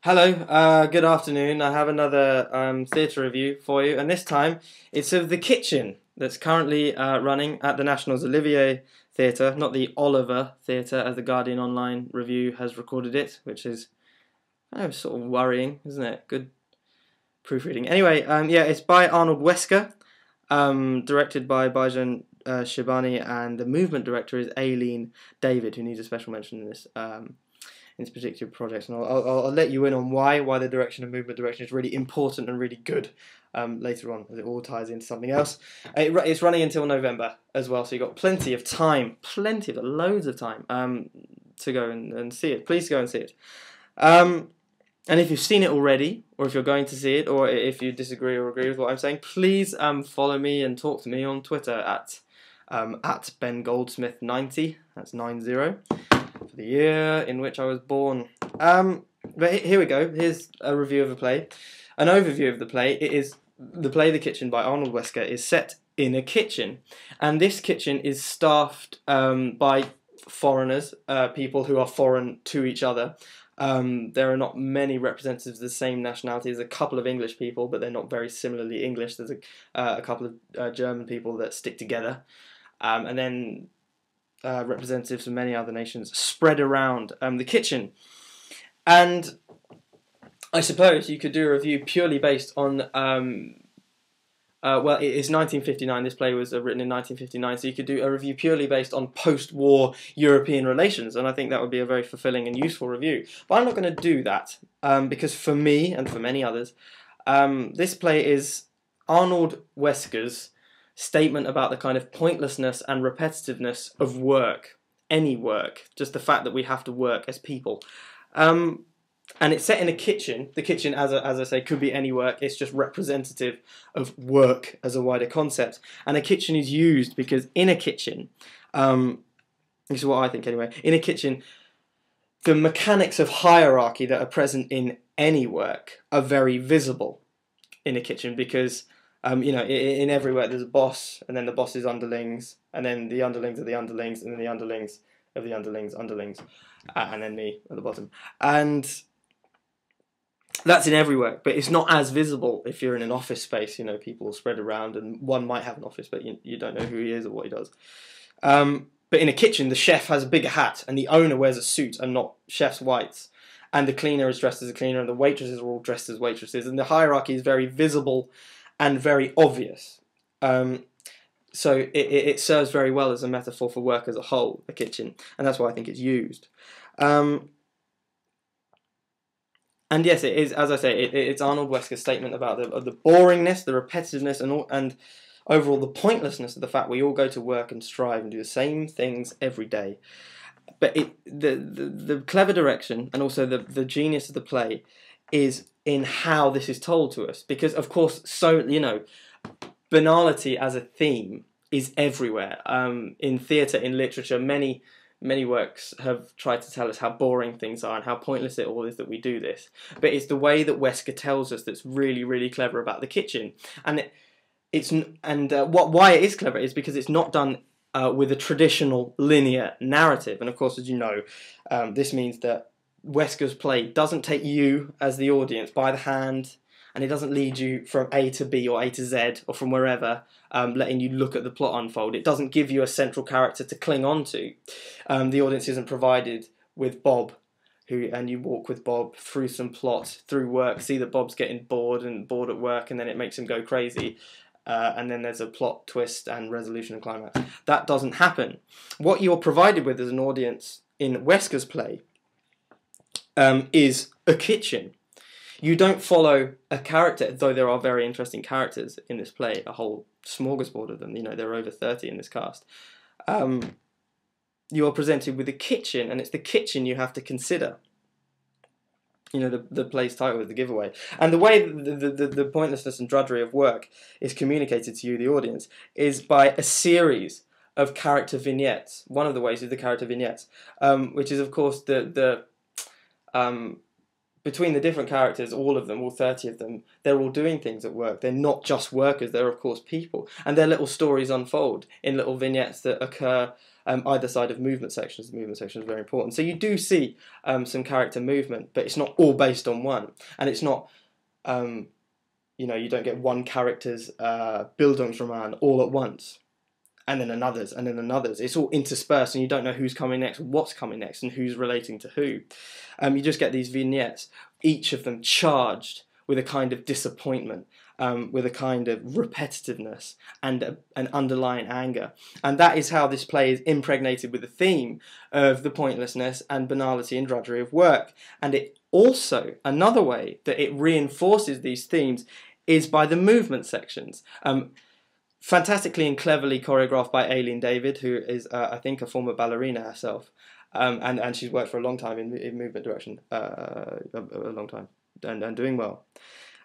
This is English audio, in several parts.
Hello, good afternoon. I have another theatre review for you, and this time it's of The Kitchen that's currently running at the National's Olivier Theatre, not the Oliver Theatre as the Guardian Online review has recorded it, which is sort of worrying, isn't it? Good proofreading. Anyway, yeah, it's by Arnold Wesker, directed by Bijan Sheibani, and the movement director is Aileen David, who needs a special mention in this particular project, and I'll let you in on why the direction and movement direction is really important and really good later on, as it all ties into something else. It's running until November as well, so you've got plenty of time, loads of time to go and see it. Please go and see it. And if you've seen it already, or if you're going to see it, or if you disagree or agree with what I'm saying, please follow me and talk to me on Twitter at Ben Goldsmith 90. That's 90. For the year in which I was born. But here we go. Here's a review of the play. An overview of the play. It is the play The Kitchen by Arnold Wesker is set in a kitchen. And this kitchen is staffed by foreigners, people who are foreign to each other. There are not many representatives of the same nationality. There's a couple of English people, but they're not very similarly English. There's a couple of German people that stick together. And then representatives from many other nations spread around the kitchen. And I suppose you could do a review purely based on, well, it is 1959, this play was written in 1959, so you could do a review purely based on post-war European relations, and I think that would be a very fulfilling and useful review. But I'm not going to do that, because for me, and for many others, this play is Arnold Wesker's statement about the kind of pointlessness and repetitiveness of work, any work, just the fact that we have to work as people. And it's set in a kitchen. The kitchen, as I say, could be any work. It's just representative of work as a wider concept. And a kitchen is used because in a kitchen, this is what I think anyway, in a kitchen, the mechanics of hierarchy that are present in any work are very visible in a kitchen because you know, in every work there's a boss, and then the boss's underlings, and then the underlings of the underlings, and then the underlings of the underlings, and then me at the bottom. And that's in every work, but it's not as visible if you're in an office space. You know, people spread around, and one might have an office, but you don't know who he is or what he does. But in a kitchen, the chef has a bigger hat, and the owner wears a suit and not chef's whites. And the cleaner is dressed as a cleaner, and the waitresses are all dressed as waitresses, and the hierarchy is very visible and very obvious. So it serves very well as a metaphor for work as a whole, the kitchen, and that's why I think it's used. And yes, it is, as I say, it's Arnold Wesker's statement about the boringness, the repetitiveness, and overall the pointlessness of the fact we all go to work and strive and do the same things every day. But the clever direction and also the genius of the play is in how this is told to us, because of course, banality as a theme is everywhere. In theatre, in literature, many works have tried to tell us how boring things are and how pointless it all is that we do this. But it's the way that Wesker tells us that's really, really clever about the kitchen, and why it is clever is because it's not done with a traditional linear narrative. And of course, as you know, this means that Wesker's play doesn't take you as the audience by the hand, and it doesn't lead you from A to B or A to Z or from wherever, letting you look at the plot unfold. It doesn't give you a central character to cling on to. The audience isn't provided with Bob, and you walk with Bob through some plot, through work, see that Bob's getting bored at work, and then it makes him go crazy. And then there's a plot twist and resolution and climax. That doesn't happen. What you're provided with as an audience in Wesker's play is a kitchen. You don't follow a character, though there are very interesting characters in this play, a whole smorgasbord of them. You know, there are over 30 in this cast. You are presented with a kitchen, and it's the kitchen you have to consider. You know, the play's title is the giveaway. And the way the pointlessness and drudgery of work is communicated to you, the audience, is by a series of character vignettes. One of the ways is the character vignettes, which is, of course, between the different characters, all of them, all 30 of them, they're all doing things at work. They're not just workers, they're of course people. And their little stories unfold in little vignettes that occur either side of movement sections. The movement section is very important. So you do see some character movement, but it's not all based on one, and it's not. You don't get one character's Bildungsroman all at once, and then another's, and then another's. It's all interspersed, and you don't know who's coming next, what's coming next, and who's relating to who. You just get these vignettes, each of them charged with a kind of disappointment, with a kind of repetitiveness and an underlying anger. And that is how this play is impregnated with the theme of the pointlessness and banality and drudgery of work. And it also, another way that it reinforces these themes is by the movement sections. Fantastically and cleverly choreographed by Aileen David, who is, I think, a former ballerina herself. And she's worked for a long time in movement direction, a long time, and doing well.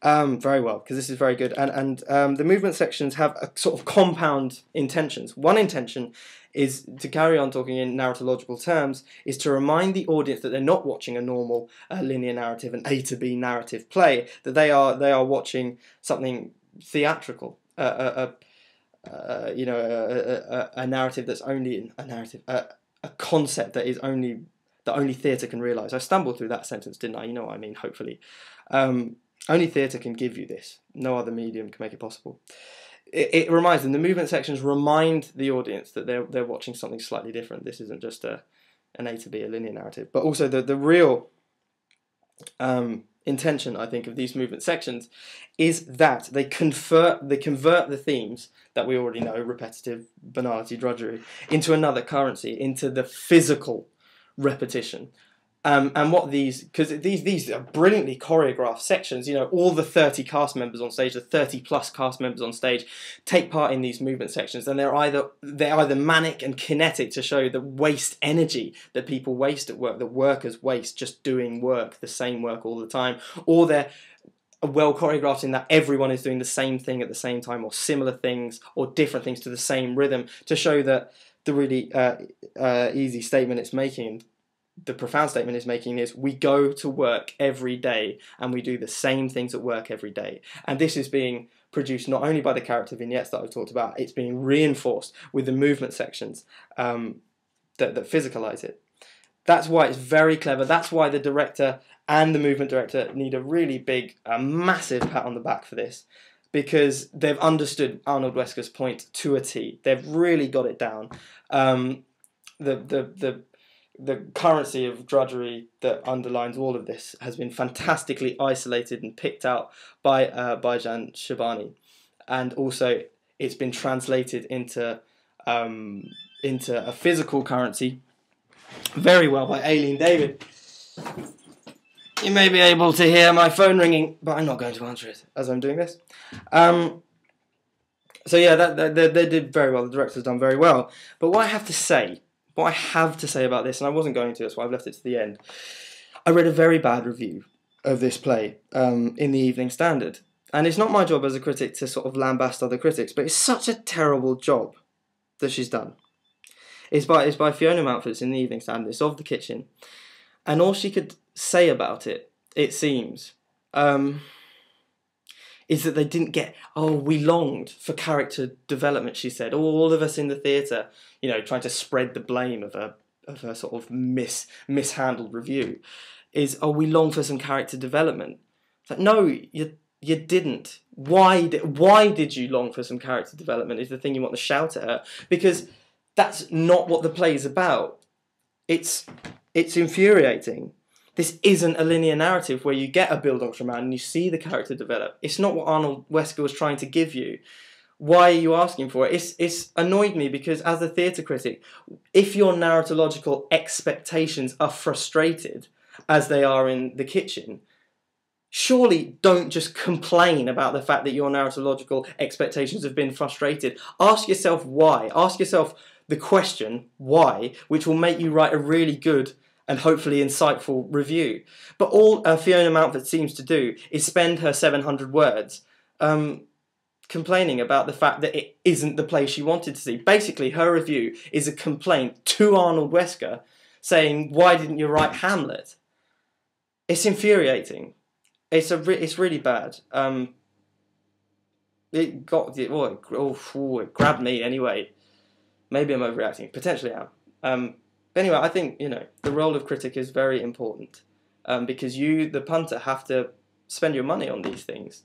Very well, because this is very good. And the movement sections have a sort of compound intentions. One intention is, to carry on talking in narratological terms, is to remind the audience that they're not watching a normal linear narrative, an A to B narrative play, that they are watching something theatrical, a narrative that's only a narrative, a concept that only theatre can realise. I stumbled through that sentence, didn't I? You know what I mean, hopefully. Only theatre can give you this. No other medium can make it possible. It reminds them, the movement sections remind the audience that they're watching something slightly different. This isn't just an A to B, a linear narrative. But also the real intention, I think, of these movement sections is that they convert the themes that we already know, repetitive, banality, drudgery, into another currency, into the physical repetition. And what because these are brilliantly choreographed sections, all the 30 cast members on stage, the 30 plus cast members on stage, take part in these movement sections, and they're either manic and kinetic to show the waste energy that people waste at work, that workers waste just doing work, the same work all the time, or they're well choreographed in that everyone is doing the same thing at the same time, or similar things, or different things to the same rhythm, to show that the really easy statement it's making, the profound statement it's making, is we go to work every day and we do the same things at work every day. And this is being produced not only by the character vignettes that I've talked about, it's being reinforced with the movement sections that physicalise it. That's why it's very clever. That's why the director and the movement director need a really big, massive pat on the back for this, because they've understood Arnold Wesker's point to a T. They've really got it down. The currency of drudgery that underlines all of this has been fantastically isolated and picked out by Bijan Sheibani, and also it's been translated into a physical currency very well by Aileen David. You may be able to hear my phone ringing, but I'm not going to answer it as I'm doing this. So yeah, they did very well. The director's done very well. But what I have to say about this, and I wasn't going to, that's why I've left it to the end. I read a very bad review of this play in the Evening Standard. And it's not my job as a critic to sort of lambast other critics, but it's such a terrible job that she's done. It's by Fiona Mountford in the Evening Standard. It's of the kitchen. And all she could say about it, it seems, is that they didn't get, we longed for character development, she said. All of us in the theatre, trying to spread the blame of her sort of mishandled review, is, we long for some character development. It's like, no, you didn't. Why did you long for some character development is the thing you want to shout at her, because that's not what the play is about. It's infuriating. This isn't a linear narrative where you get a Bildungsroman and you see the character develop. It's not what Arnold Wesker was trying to give you. Why are you asking for it? It's annoyed me, because as a theatre critic, if your narratological expectations are frustrated, as they are in The Kitchen, surely don't just complain about the fact that your narratological expectations have been frustrated. Ask yourself why. Ask yourself the question, why, which will make you write a really good and hopefully insightful review. But all Fiona Mountford seems to do is spend her 700 words complaining about the fact that it isn't the play she wanted to see. Basically, her review is a complaint to Arnold Wesker saying, why didn't you write Hamlet? It's infuriating. It's really bad. It grabbed me anyway. Maybe I'm overreacting. Potentially am. But anyway, I think, the role of critic is very important, because you, the punter, have to spend your money on these things.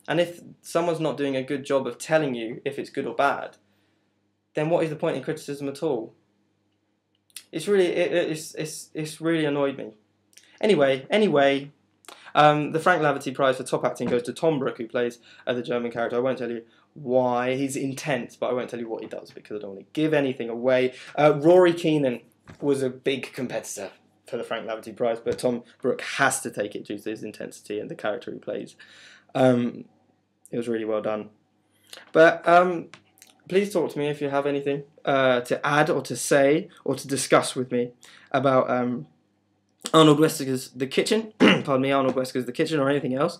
And if someone's not doing a good job of telling you if it's good or bad, then what is the point in criticism at all? It's really annoyed me. Anyway, the Frank Laverty Prize for top acting goes to Tom Brooke, who plays the German character. I won't tell you why. He's intense, but I won't tell you what he does because I don't want to give anything away. Rory Keenan was a big competitor for the Frank Laverty Prize, but Tom Brooke has to take it due to his intensity and the character he plays. It was really well done. But please talk to me if you have anything to add or to say or to discuss with me about Arnold Wesker's The Kitchen, pardon me, Arnold Wesker's The Kitchen, or anything else,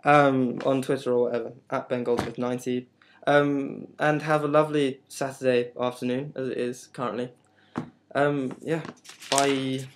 on Twitter or whatever, at Ben Goldsmith 90. And have a lovely Saturday afternoon, as it is currently. Yeah, bye.